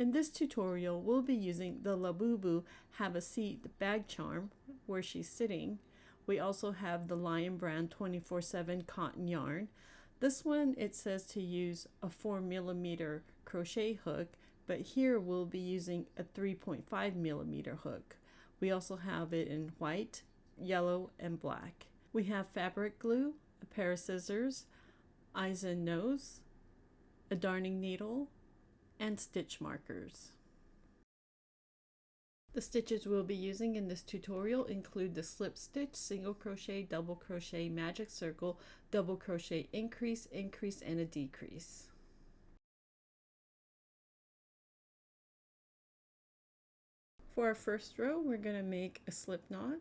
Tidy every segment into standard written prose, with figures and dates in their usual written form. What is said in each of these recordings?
In this tutorial, we'll be using the Labubu Have a Seat bag charm where she's sitting. We also have the Lion Brand 24/7 cotton yarn. This one, it says to use a 4mm crochet hook, but here we'll be using a 3.5mm hook. We also have it in white, yellow, and black. We have fabric glue, a pair of scissors, eyes and nose, a darning needle, and stitch markers. The stitches we'll be using in this tutorial include the slip stitch, single crochet, double crochet, magic circle, double crochet, increase, increase, and a decrease. For our first row, we're going to make a slip knot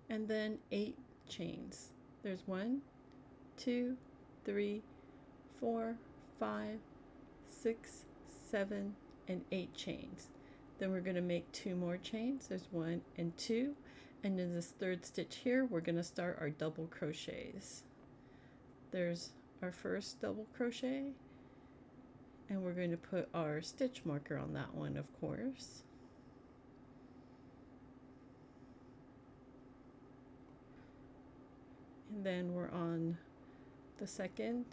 and then 8 chains. There's 1, 2, 3, 4, 5, 6, 7, and 8 chains. Then we're going to make 2 more chains. There's 1 and 2, and in this third stitch here we're going to start our double crochets. There's our first double crochet, and we're going to put our stitch marker on that one, of course. And then we're on the second,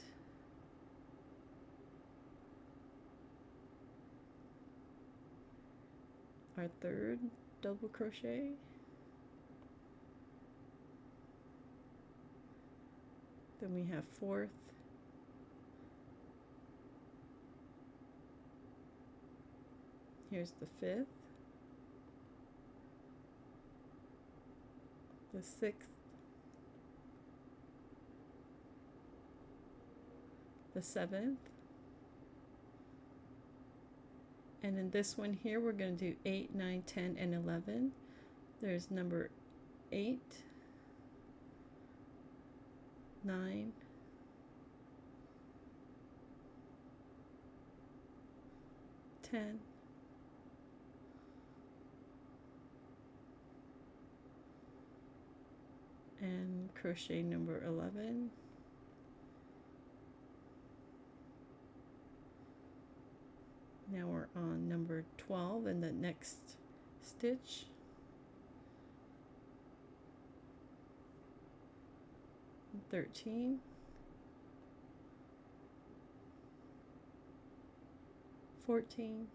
our third double crochet, then we have fourth, here's the fifth, the sixth, the seventh, and in this one here we're going to do 8, 9, 10, and 11. There's number 8, 9, 10, 10, and crochet number 11. Now we're on number 12 in the next stitch. And 13. 14.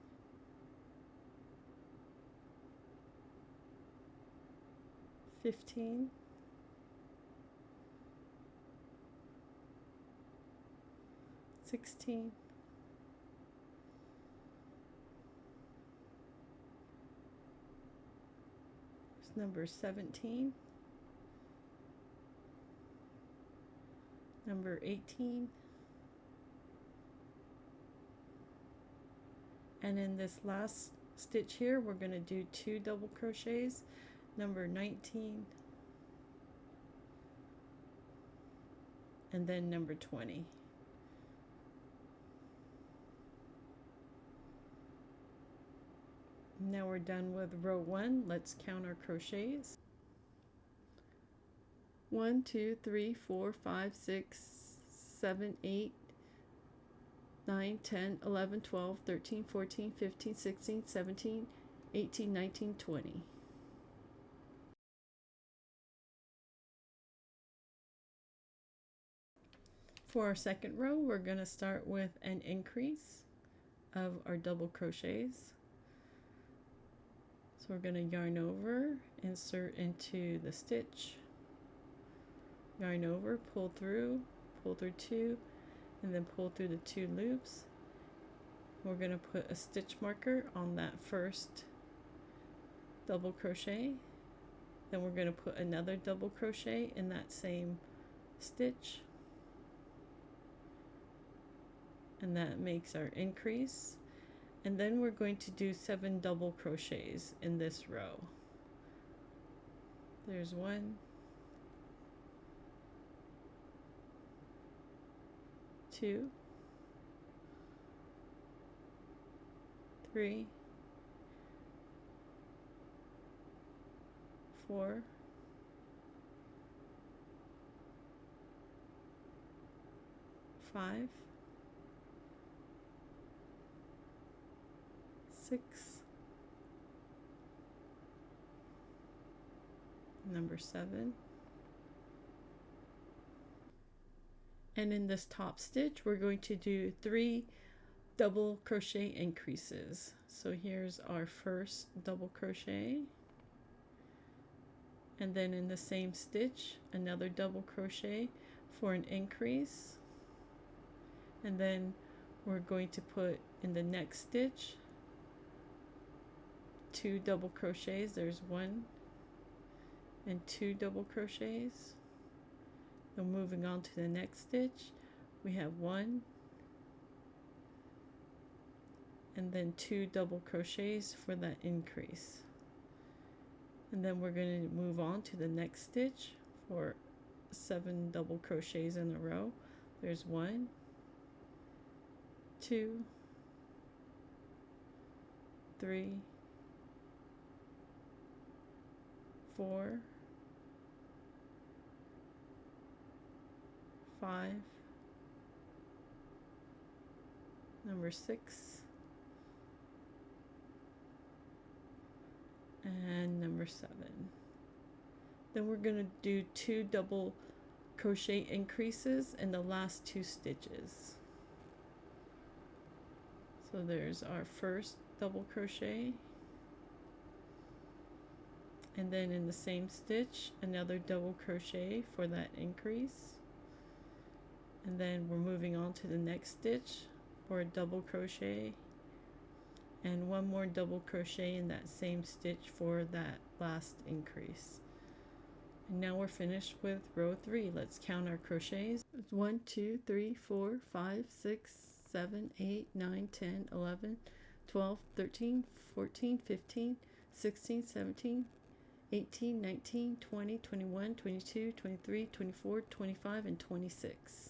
15. 16. Number 17, number 18, and in this last stitch here we're going to do 2 double crochets, number 19 and then number 20. Now we're done with row 1. Let's count our crochets. 1, 2, 3, 4, 5, 6, 7, 8, 9, 10, 11, 12, 13, 14, 15, 16, 17, 18, 19, 20. For our second row, we're going to start with an increase of our double crochets. So we're going to yarn over, insert into the stitch, yarn over, pull through 2, and then pull through the 2 loops. We're going to put a stitch marker on that first double crochet. Then we're going to put another double crochet in that same stitch. And that makes our increase. And then we're going to do 7 double crochets in this row. There's 1, 2, 3, 4, 5, 6, number 7. And in this top stitch, we're going to do 3 double crochet increases. So here's our first double crochet, and then in the same stitch, another double crochet for an increase, and then we're going to put in the next stitch 2 double crochets. There's 1 and 2 double crochets. Then moving on to the next stitch, we have 1 and then 2 double crochets for that increase. And then we're going to move on to the next stitch for 7 double crochets in a row. There's 1, 2, 3, 4, 5, number 6, and number 7. Then we're going to do 2 double crochet increases in the last 2 stitches. So there's our first double crochet, and then in the same stitch another double crochet for that increase, and then we're moving on to the next stitch for a double crochet and 1 more double crochet in that same stitch for that last increase. And now we're finished with row 3. Let's count our crochets. 1, 2, 3, 4, 5, 6, 7, 8, 9, 10, 11, 12, 13, 14, 15, 16, 17, 18, 19, 20, 21, 22, 23, 24, 25, and 26.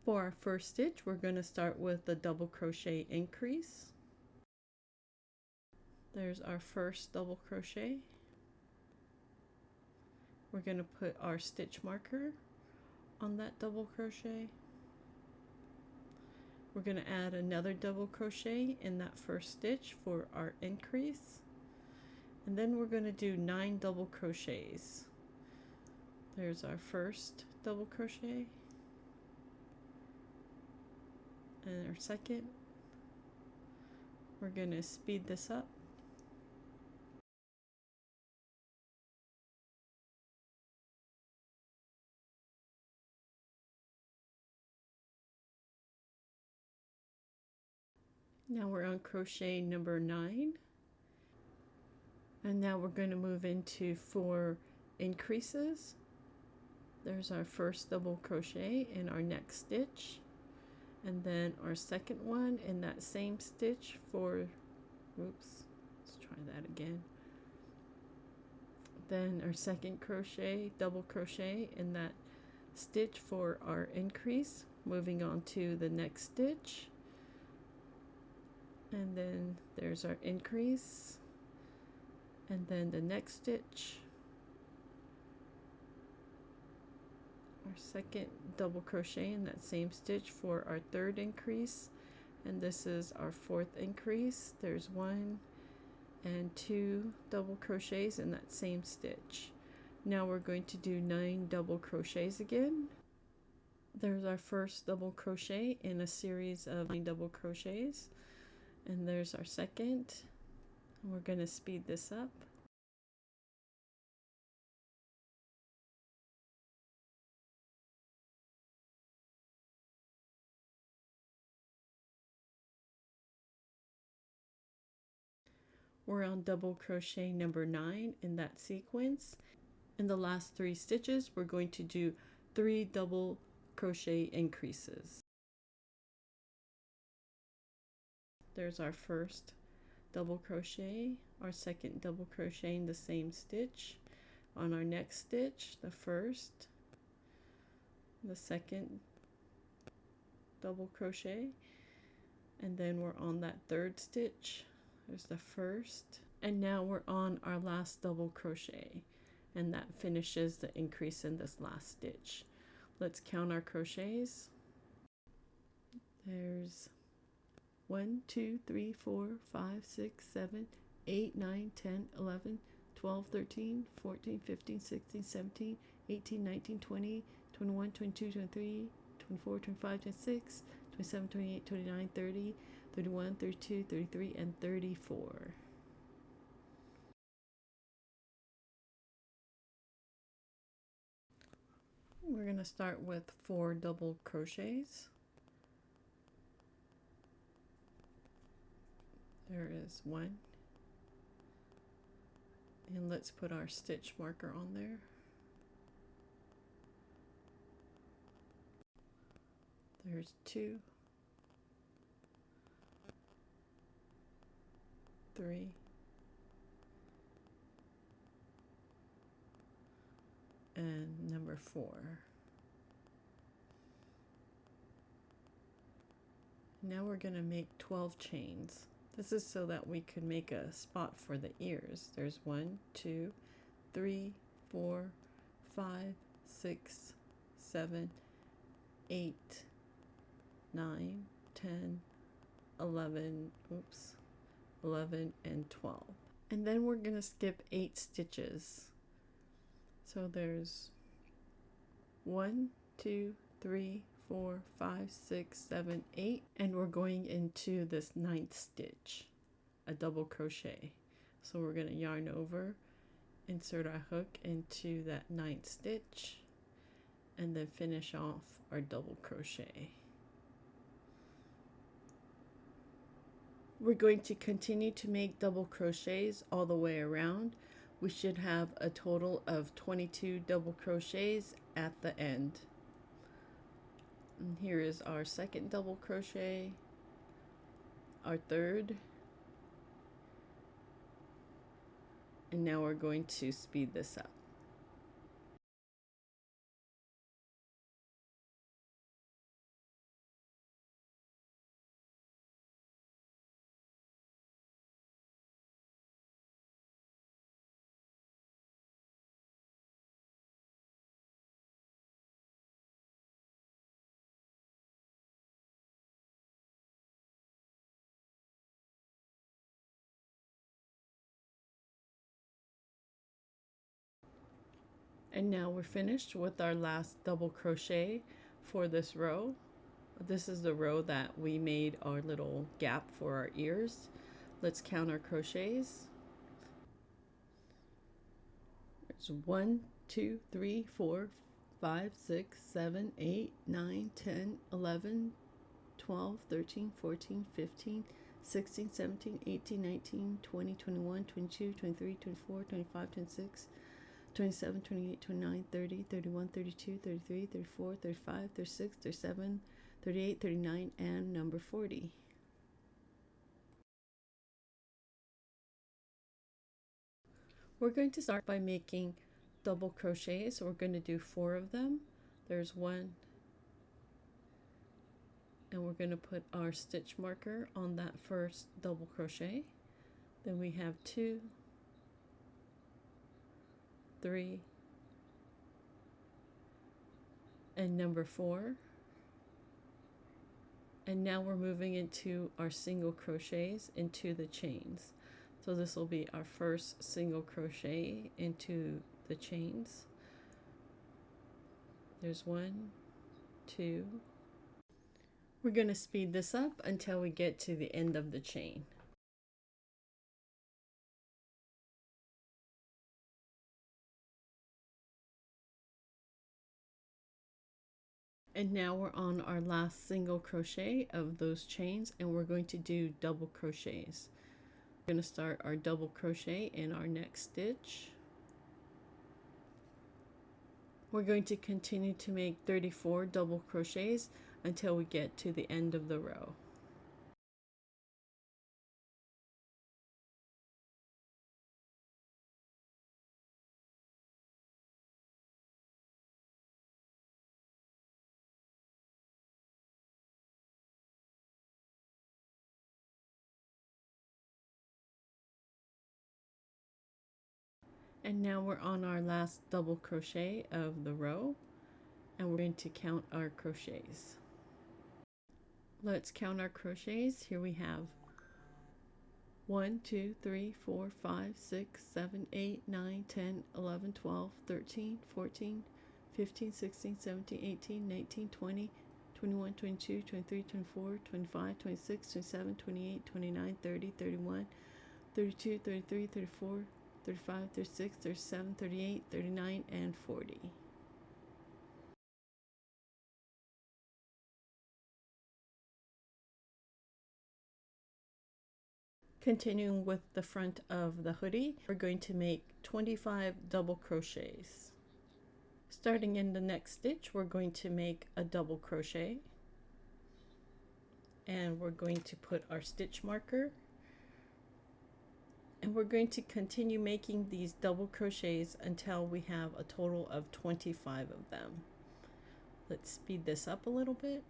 For our first stitch, we're going to start with the double crochet increase. There's our first double crochet. We're going to put our stitch marker on that double crochet. We're going to add another double crochet in that first stitch for our increase, and then we're going to do 9 double crochets. There's our first double crochet and our second. We're going to speed this up. Now we're on crochet number 9, and now we're going to move into 4 increases. There's our first double crochet in our next stitch, and then our second one in that same stitch for, oops, let's try that again. Then our second crochet, double crochet in that stitch for our increase, moving on to the next stitch. And then there's our increase, and then the next stitch, our second double crochet in that same stitch for our third increase, and this is our fourth increase. There's 1 and 2 double crochets in that same stitch. Now we're going to do 9 double crochets again. There's our first double crochet in a series of 9 double crochets. And there's our second, and we're going to speed this up. We're on double crochet number 9 in that sequence. In the last 3 stitches, we're going to do 3 double crochet increases. There's our first double crochet, our second double crochet in the same stitch. On our next stitch, the first, the second double crochet, and then we're on that third stitch. There's the first, and now we're on our last double crochet, and that finishes the increase in this last stitch. Let's count our crochets. There's 1, 2, 3, 4, 5, 6, 7, 8, 9, 10, 11, 12, 13, 14, 15, 16, 17, 18, 19, 20, 21, 22, 23, 24, 25, 26, 27, 28, 29, 30, 31, 32, 33, and 34. We're going to start with 4 double crochets. There is 1. And let's put our stitch marker on there. There's 2, 3, and number 4. Now we're going to make 12 chains. This is so that we could make a spot for the ears. There's 1, 2, 3, 4, 5, 6, 7, 8, 9, 10, 11, 11, and 12. And then we're going to skip 8 stitches. So there's 1, 2, 3, 4, 5, 6, 7, 8, and we're going into this 9th stitch, a double crochet. So we're going to yarn over, insert our hook into that 9th stitch, and then finish off our double crochet. We're going to continue to make double crochets all the way around. We should have a total of 22 double crochets at the end. And here is our second double crochet, our third, and now we're going to speed this up. And now we're finished with our last double crochet for this row. This is the row that we made our little gap for our ears. Let's count our crochets. There's 1, 2, 3, 4, 5, 6, 7, 8, 9, 10, 11, 12, 13, 14, 15, 16, 17, 18, 19, 20, 21, 22, 23, 24, 25, 26, 27, 28, 29, 30, 31, 32, 33, 34, 35, 36, 37, 38, 39, and number 40. We're going to start by making double crochets. So we're going to do 4 of them. There's 1, and we're going to put our stitch marker on that first double crochet. Then we have 2, 3, and number 4. And now we're moving into our single crochets into the chains. So this will be our first single crochet into the chains. There's 1, 2. We're going to speed this up until we get to the end of the chain. And now we're on our last single crochet of those chains, and we're going to do double crochets. We're going to start our double crochet in our next stitch. We're going to continue to make 34 double crochets until we get to the end of the row. And now we're on our last double crochet of the row, and we're going to count our crochets. Let's count our crochets. Here we have 1, 2, 3, 4, 5, 6, 7, 8, 9, 10, 11, 12, 13, 14, 15, 16, 17, 18, 19, 20, 21, 22, 23, 24, 25, 26, 27, 28, 29, 30, 31, 32, 33, 34, 35, 36, 37, 38, 39, and 40. Continuing with the front of the hoodie, we're going to make 25 double crochets. Starting in the next stitch, we're going to make a double crochet, and we're going to put our stitch marker, and we're going to continue making these double crochets until we have a total of 25 of them. Let's speed this up a little bit.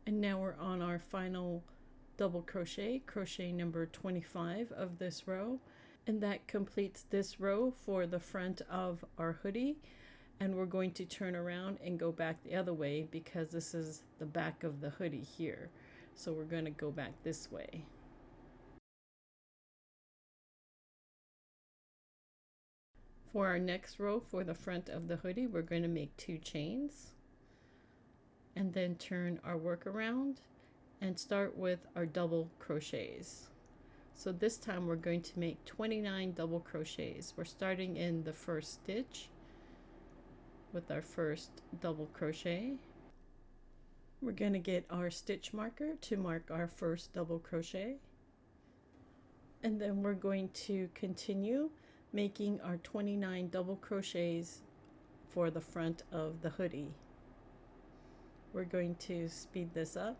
And now we're on our final double crochet, crochet number 25 of this row, and that completes this row for the front of our hoodie. And we're going to turn around and go back the other way because this is the back of the hoodie here, so we're going to go back this way. For our next row for the front of the hoodie, we're going to make 2 chains and then turn our work around and start with our double crochets. So this time we're going to make 29 double crochets. We're starting in the first stitch with our first double crochet. We're going to get our stitch marker to mark our first double crochet, and then we're going to continue making our 29 double crochets for the front of the hoodie. We're going to speed this up.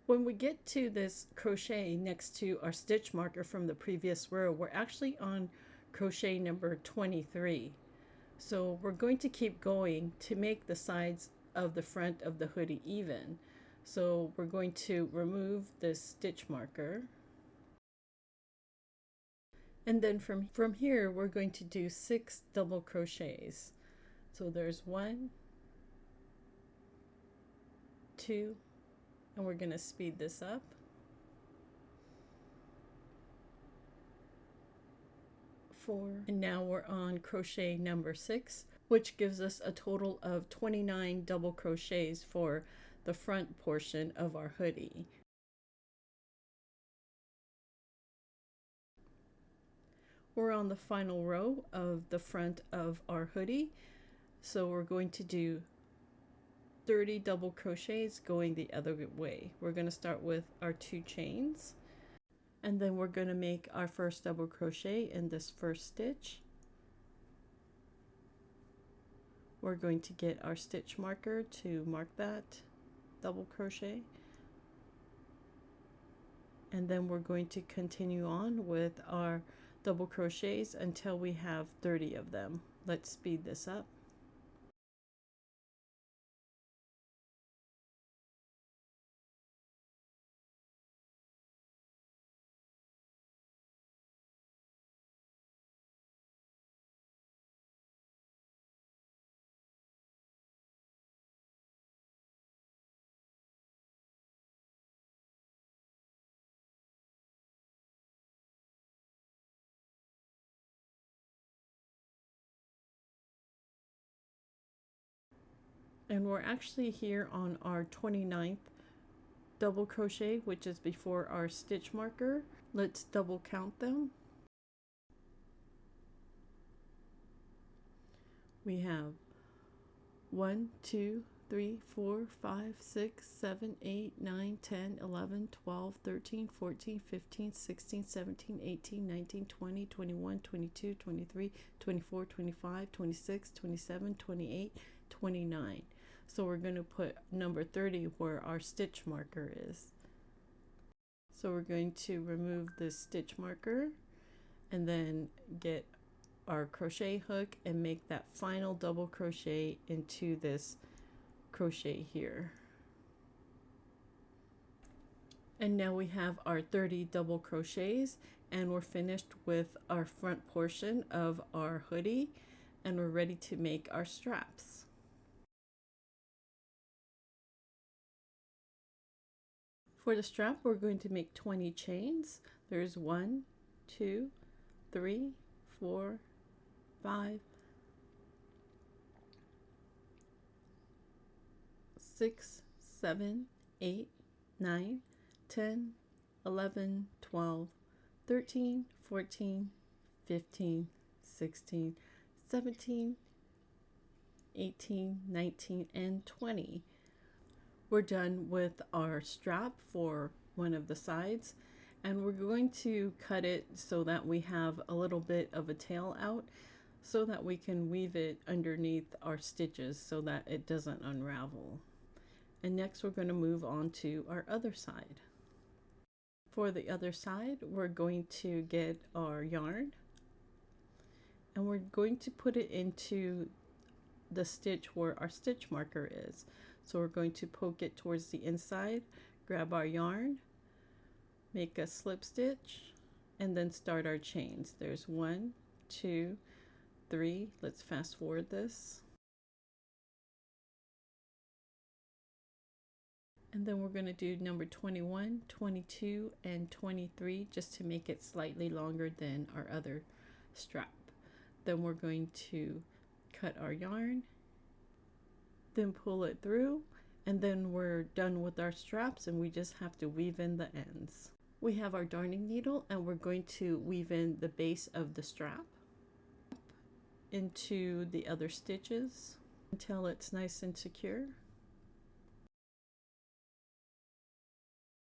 When we get to this crochet next to our stitch marker from the previous row, we're actually on crochet number 23. So we're going to keep going to make the sides of the front of the hoodie even. So we're going to remove this stitch marker. And then from here, we're going to do 6 double crochets. So there's 1, 2, and we're going to speed this up. 4, and now we're on crochet number 6, which gives us a total of 29 double crochets for the front portion of our hoodie. We're on the final row of the front of our hoodie, so we're going to do 30 double crochets going the other way. We're going to start with our 2 chains, and then we're going to make our first double crochet in this first stitch. We're going to get our stitch marker to mark that double crochet, and then we're going to continue on with our double crochets until we have 30 of them. Let's speed this up. And we're actually here on our 29th double crochet, which is before our stitch marker. Let's double count them. We have 1, 2, 3, 4, 5, 6, 7, 8, 9, 10, 11, 12, 13, 14, 15, 16, 17, 18, 19, 20, 21, 22, 23, 24, 25, 26, 27, 28, 29. So we're going to put number 30 where our stitch marker is. So we're going to remove this stitch marker and then get our crochet hook and make that final double crochet into this crochet here. And now we have our 30 double crochets, and we're finished with our front portion of our hoodie, and we're ready to make our straps. For the strap, we're going to make 20 chains. There's 1, 2, 3, 4, 5, 6, 7, 8, 9, 10, 11, 12, 13, 14, 15, 16, 17, 18, 19, and 20. We're done with our strap for one of the sides, and we're going to cut it so that we have a little bit of a tail out so that we can weave it underneath our stitches so that it doesn't unravel. And next we're going to move on to our other side. For the other side, we're going to get our yarn and we're going to put it into the stitch where our stitch marker is. So we're going to poke it towards the inside, grab our yarn, make a slip stitch, and then start our chains. There's 1, 2, 3. Let's fast forward this. And then we're going to do number 21, 22, and 23 just to make it slightly longer than our other strap. Then we're going to cut our yarn, then pull it through, and then we're done with our straps and we just have to weave in the ends. We have our darning needle and we're going to weave in the base of the strap into the other stitches until it's nice and secure.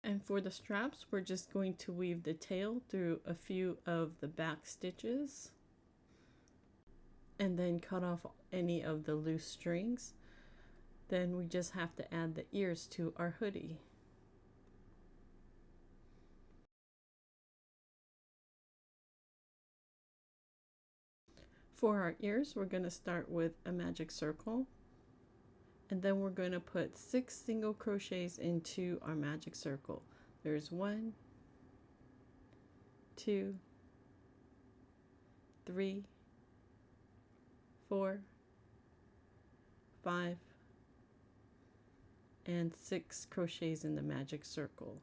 And for the straps, we're just going to weave the tail through a few of the back stitches and then cut off any of the loose strings. Then we just have to add the ears to our hoodie. For our ears, we're going to start with a magic circle, and then we're going to put 6 single crochets into our magic circle. There's 1, 2, 3, 4, 5, and 6 crochets in the magic circle.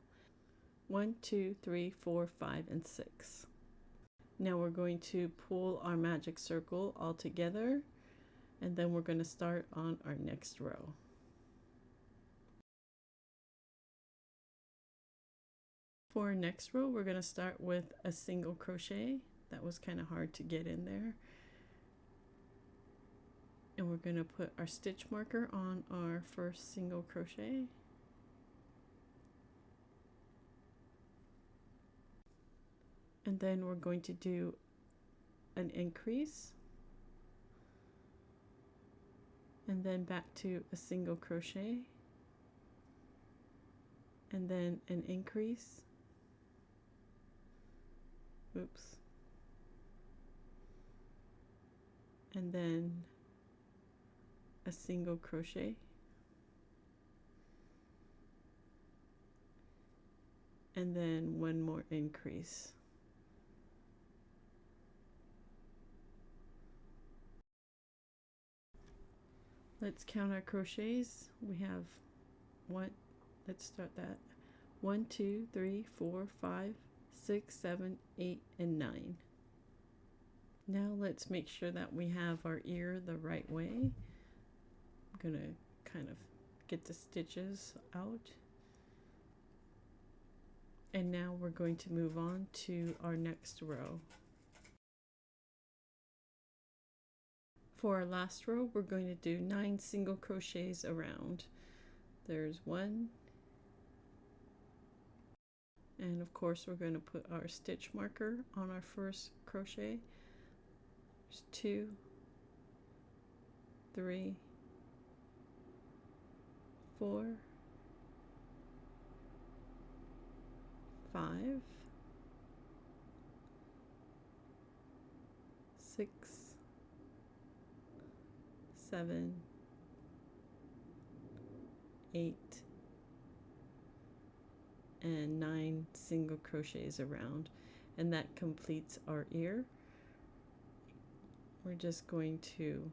1, 2, 3, 4, 5, and 6. Now we're going to pull our magic circle all together, and then we're going to start on our next row. For our next row, we're going to start with a single crochet. That was kind of hard to get in there. And we're going to put our stitch marker on our first single crochet. And then we're going to do an increase, and then back to a single crochet, and then an increase, oops, and then a single crochet, and then one more increase. Let's count our crochets. We have let's start that. 1, 2, 3, 4, 5, 6, 7, 8, and 9. Now let's make sure that we have our ear the right way. I'm gonna kind of get the stitches out. And now we're going to move on to our next row. For our last row, we're going to do 9 single crochets around. There's 1, and of course we're going to put our stitch marker on our first crochet. There's 2, 3, 4, 5, 6, 7, 8, and 9 single crochets around, and that completes our ear. We're just going to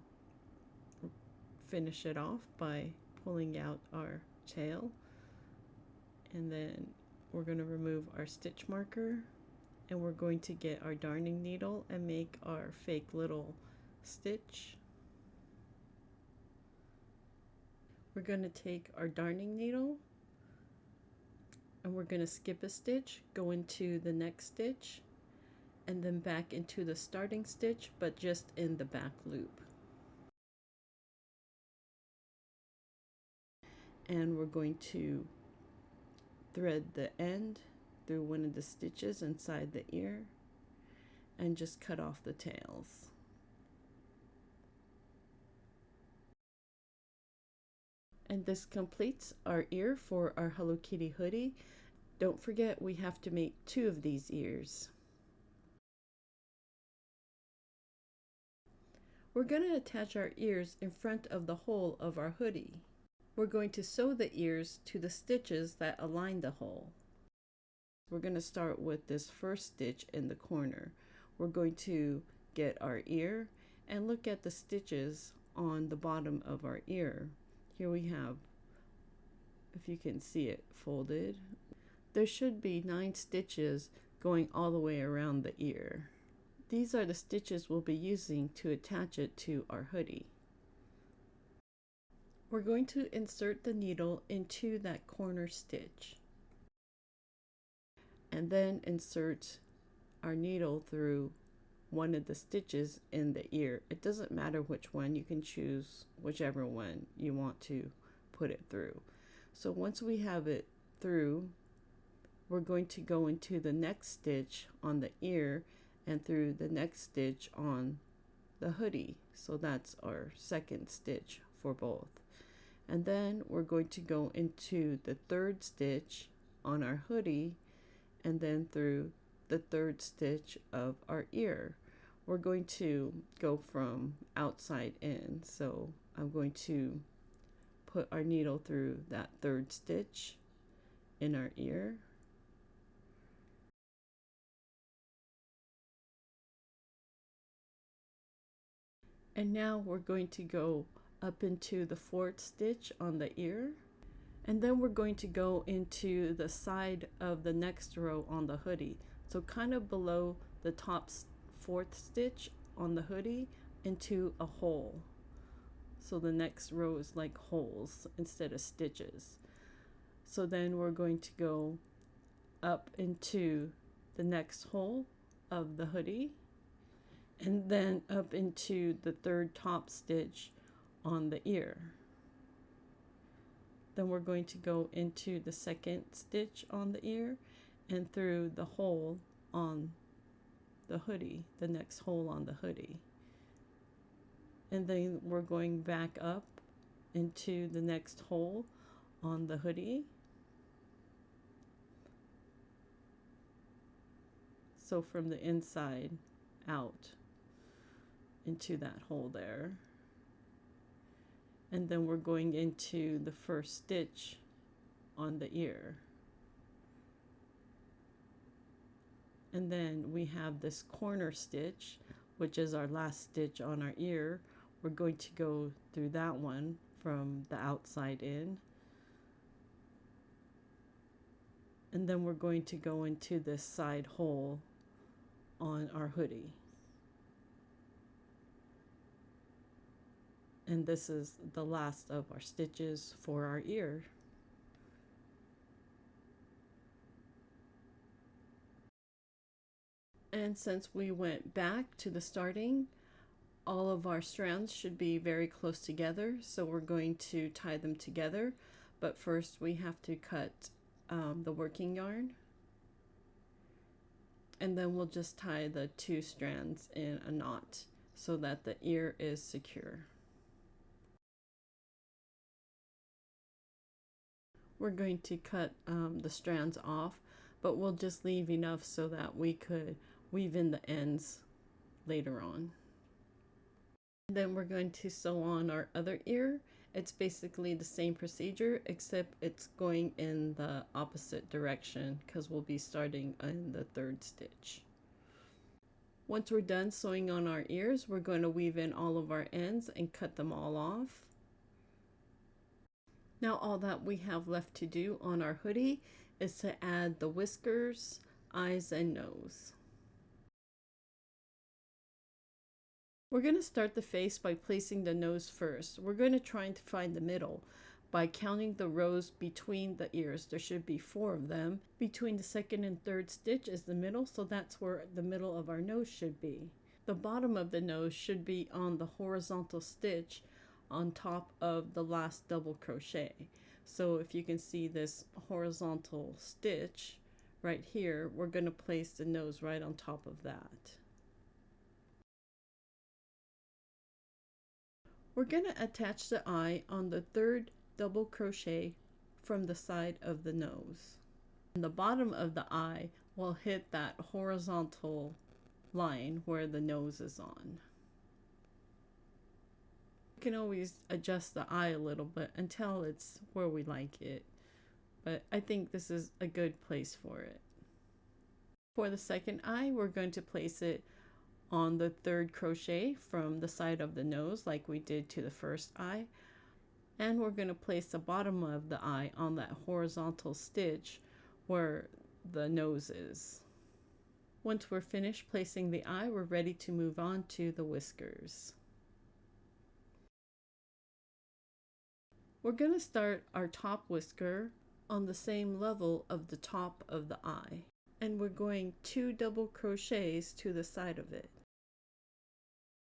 finish it off by pulling out our tail, and then we're going to remove our stitch marker, and we're going to get our darning needle and make our fake little stitch. We're going to take our darning needle and we're going to skip a stitch, go into the next stitch, and then back into the starting stitch, but just in the back loop. And we're going to thread the end through one of the stitches inside the ear and just cut off the tails. And this completes our ear for our Hello Kitty hoodie. Don't forget, we have to make 2 of these ears. We're going to attach our ears in front of the hole of our hoodie. We're going to sew the ears to the stitches that align the hole. We're going to start with this first stitch in the corner. We're going to get our ear and look at the stitches on the bottom of our ear. Here we have, if you can see it, folded. There should be 9 stitches going all the way around the ear. These are the stitches we'll be using to attach it to our hoodie. We're going to insert the needle into that corner stitch and then insert our needle through one of the stitches in the ear. It doesn't matter which one, you can choose whichever one you want to put it through. So once we have it through, we're going to go into the next stitch on the ear and through the next stitch on the hoodie. So that's our second stitch for both. And then we're going to go into the third stitch on our hoodie and then through the third stitch of our ear. We're going to go from outside in. So I'm going to put our needle through that third stitch in our ear. And now we're going to go up into the fourth stitch on the ear, and then we're going to go into the side of the next row on the hoodie, so kind of below the top fourth stitch on the hoodie into a hole. So the next row is like holes instead of stitches. So then we're going to go up into the next hole of the hoodie and then up into the third top stitch on the ear. Then we're going to go into the second stitch on the ear and through the hole on the hoodie, the next hole on the hoodie. And then we're going back up into the next hole on the hoodie. So from the inside out into that hole there. And then we're going into the first stitch on the ear. And then we have this corner stitch, which is our last stitch on our ear. We're going to go through that one from the outside in. And then we're going to go into this side hole on our hoodie. And this is the last of our stitches for our ear. And since we went back to the starting, all of our strands should be very close together, so we're going to tie them together. But first we have to cut the working yarn, and then we'll just tie the 2 strands in a knot so that the ear is secure. We're going to cut the strands off, but we'll just leave enough so that we could weave in the ends later on. Then we're going to sew on our other ear. It's basically the same procedure, except it's going in the opposite direction because we'll be starting in the 3rd stitch. Once we're done sewing on our ears, we're going to weave in all of our ends and cut them all off. Now all that we have left to do on our hoodie is to add the whiskers, eyes, and nose. We're going to start the face by placing the nose first. We're going to try to find the middle by counting the rows between the ears. There should be 4 of them. Between the 2nd and 3rd stitch is the middle, so that's where the middle of our nose should be. The bottom of the nose should be on the horizontal stitch on top of the last double crochet. So if you can see this horizontal stitch right here, we're going to place the nose right on top of that. We're going to attach the eye on the 3rd double crochet from the side of the nose. And the bottom of the eye will hit that horizontal line where the nose is on. We can always adjust the eye a little bit until it's where we like it, but I think this is a good place for it. For the 2nd eye, we're going to place it on the 3rd crochet from the side of the nose like we did to the 1st eye, and we're going to place the bottom of the eye on that horizontal stitch where the nose is. Once we're finished placing the eye, we're ready to move on to the whiskers. We're going to start our top whisker on the same level of the top of the eye, and we're going 2 double crochets to the side of it.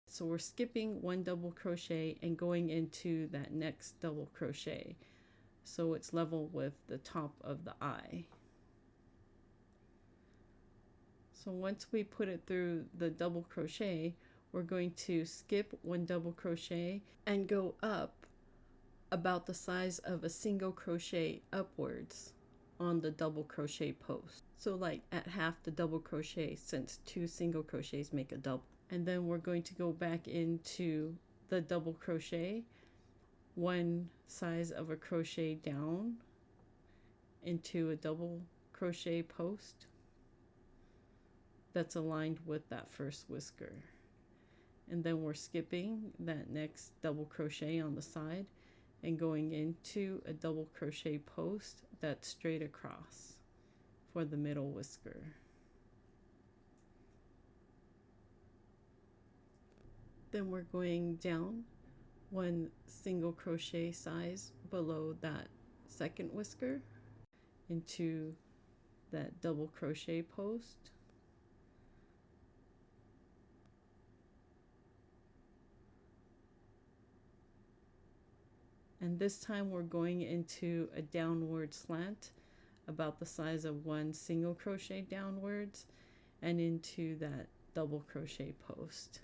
So we're skipping 1 double crochet and going into that next double crochet, so it's level with the top of the eye. So once we put it through the double crochet, we're going to skip 1 double crochet and go up about the size of a single crochet upwards on the double crochet post. So like at half the double crochet, since 2 single crochets make a double. And then we're going to go back into the double crochet 1 size of a crochet down into a double crochet post that's aligned with that first whisker, and then we're skipping that next double crochet on the side and going into a double crochet post that's straight across for the middle whisker. Then we're going down 1 single crochet size below that 2nd whisker into that double crochet post, and this time we're going into a downward slant about the size of 1 single crochet downwards and into that double crochet post.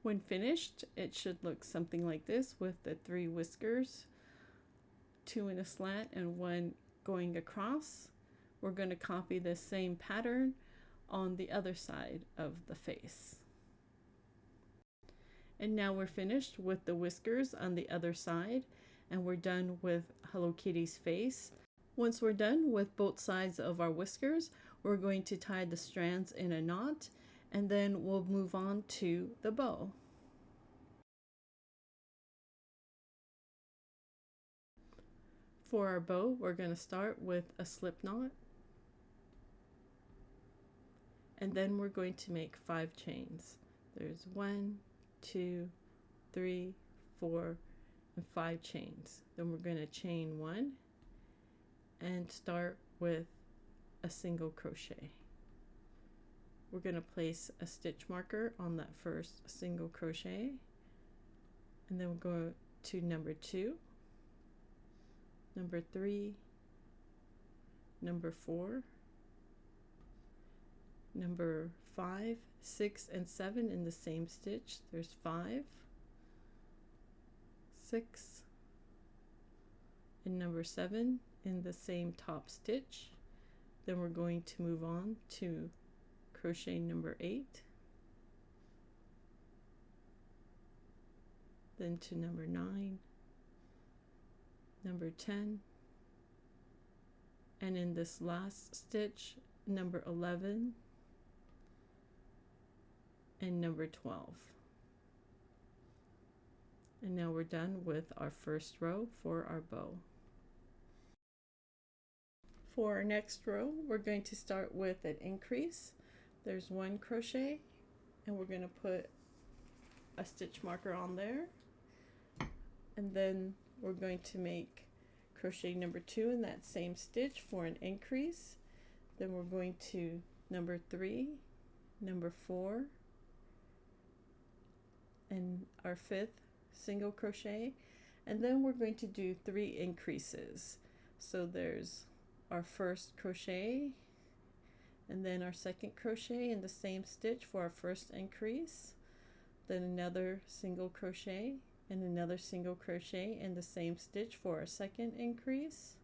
When finished, it should look something like this with the 3 whiskers, 2 in a slant and 1 going across. We're going to copy this same pattern on the other side of the face. And now we're finished with the whiskers on the other side, and we're done with Hello Kitty's face. Once we're done with both sides of our whiskers, we're going to tie the strands in a knot, and then we'll move on to the bow. For our bow, we're going to start with a slip knot, and then we're going to make 5 chains. There's 1, 2, 3, 4, and 5 chains. Then we're going to chain 1 and start with a single crochet. We're going to place a stitch marker on that first single crochet, and then we'll go to number 2, number 3, number 4, number 5, 6, and 7 in the same stitch. There's 5, 6, and number 7 in the same top stitch. Then we're going to move on to crochet number 8, then to number 9, number 10, and in this last stitch, number 11 and number 12. And now we're done with our first row for our bow. For our next row, we're going to start with an increase. There's 1 crochet, and we're going to put a stitch marker on there, and then we're going to make crochet number 2 in that same stitch for an increase. Then we're going to number 3, number 4, and our 5th single crochet, and then we're going to do 3 increases. So there's our first crochet, and then our second crochet in the same stitch for our first increase, then another single crochet and another single crochet in the same stitch for our second increase,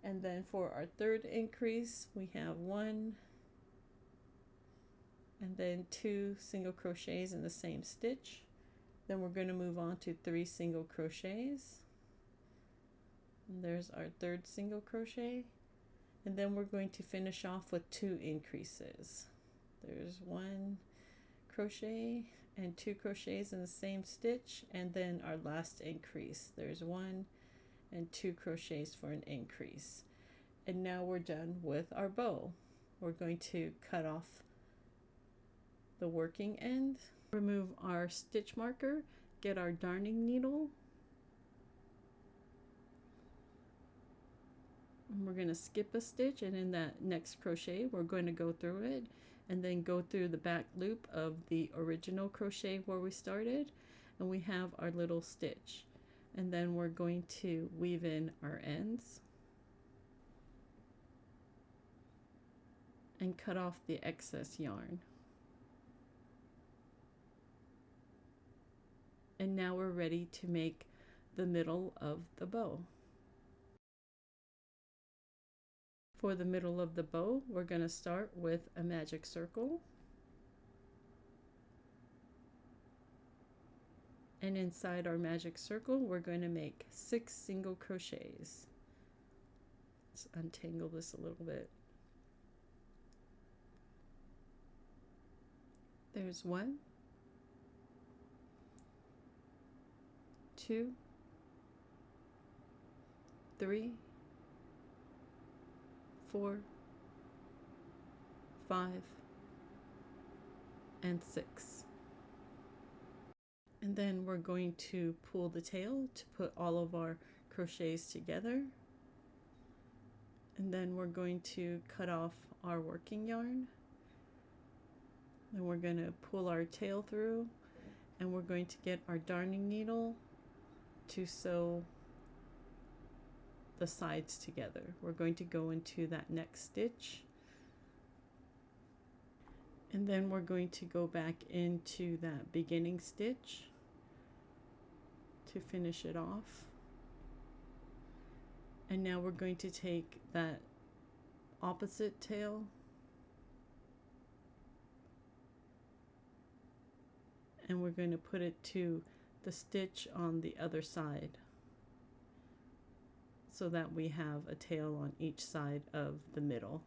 and then for our third increase we have 1 and then 2 single crochets in the same stitch. Then we're going to move on to 3 single crochets, and there's our third single crochet, and then we're going to finish off with 2 increases. There's 1 crochet and 2 crochets in the same stitch, and then our last increase. There's 1 and 2 crochets for an increase. And now we're done with our bow. We're going to cut off the working end, remove our stitch marker, get our darning needle, and we're going to skip a stitch, and in that next crochet we're going to go through it and then go through the back loop of the original crochet where we started, and we have our little stitch, and then we're going to weave in our ends and cut off the excess yarn. And now we're ready to make the middle of the bow. For the middle of the bow, we're going to start with a magic circle, and inside our magic circle we're going to make 6 single crochets. Let's untangle this a little bit. There's 1, 2, 3, 4, 5, and 6. And then we're going to pull the tail to put all of our crochets together. And then we're going to cut off our working yarn. And we're going to pull our tail through, and we're going to get our darning needle to sew the sides together. We're going to go into that next stitch, and then we're going to go back into that beginning stitch to finish it off. And now we're going to take that opposite tail and we're going to put it to the stitch on the other side, so that we have a tail on each side of the middle.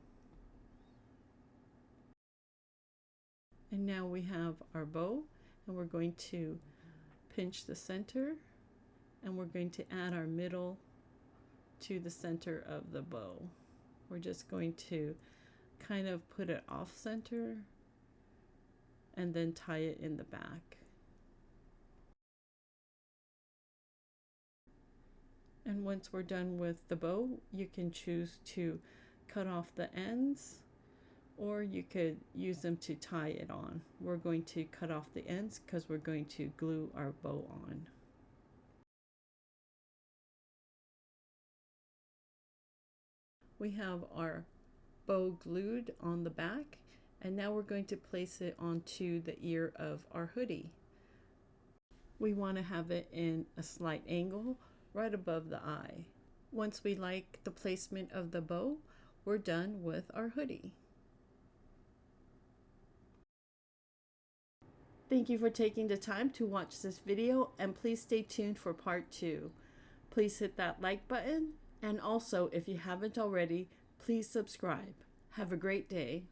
And now we have our bow, and we're going to pinch the center, and we're going to add our middle to the center of the bow. We're just going to kind of put it off center and then tie it in the back. And once we're done with the bow, you can choose to cut off the ends, or you could use them to tie it on. We're going to cut off the ends because we're going to glue our bow on. We have our bow glued on the back, and now we're going to place it onto the ear of our hoodie. We want to have it in a slight angle right above the eye. Once we like the placement of the bow, we're done with our hoodie. Thank you for taking the time to watch this video, and please stay tuned for part 2. Please hit that like button, and also if you haven't already, please subscribe. Have a great day.